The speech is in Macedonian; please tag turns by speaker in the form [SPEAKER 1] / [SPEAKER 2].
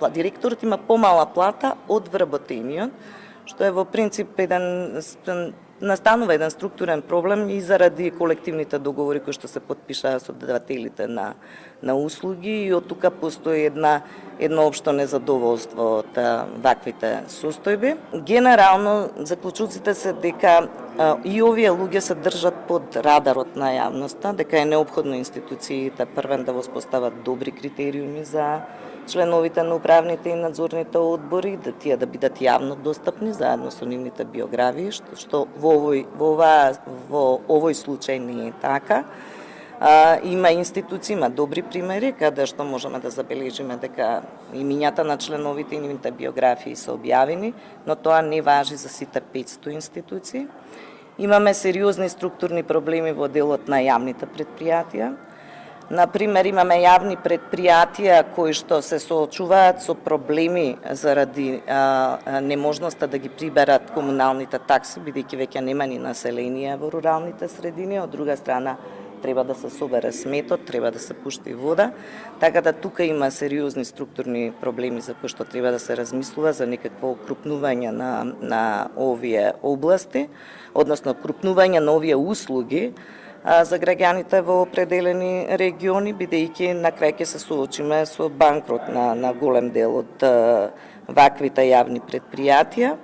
[SPEAKER 1] плата. Директорот има помала плата од вработениот, што е во принцип настанува еден структурен проблем и заради колективните договори кои што се потпишаа со давателите на услуги, и од тука постои едно општо незадоволство од ваквите состојби. Генерално заклучоците се дека и овие луѓе се држат под радарот на јавноста, дека е неопходно институциите првен да воспостават добри критериуми за членовите на управните и надзорните одбори, да тие да бидат јавно достапни заедно со нивните биографии, што во овој случај не е така. Има институции, има добри примери каде што можеме да забележиме дека имињата на членовите и нивните биографии се објавени, но тоа не важи за сите 500 институции. Имаме сериозни структурни проблеми во делот на јавните претпријатија. Например, имаме јавни претпријатија кои што се соочуваат со проблеми заради неможноста да ги приберат комуналните такси, бидејќи веќе нема ни население во руралните средини. Од друга страна, треба да се собере сметот, треба да се пушти вода, така да тука има сериозни структурни проблеми за кои што треба да се размислува за некакво окрупнување на овие области, односно окрупнување на овие услуги за граѓаните во определени региони, бидејќи на крај ќе се соочиме со банкрот на голем дел од ваквите јавни претпријатија.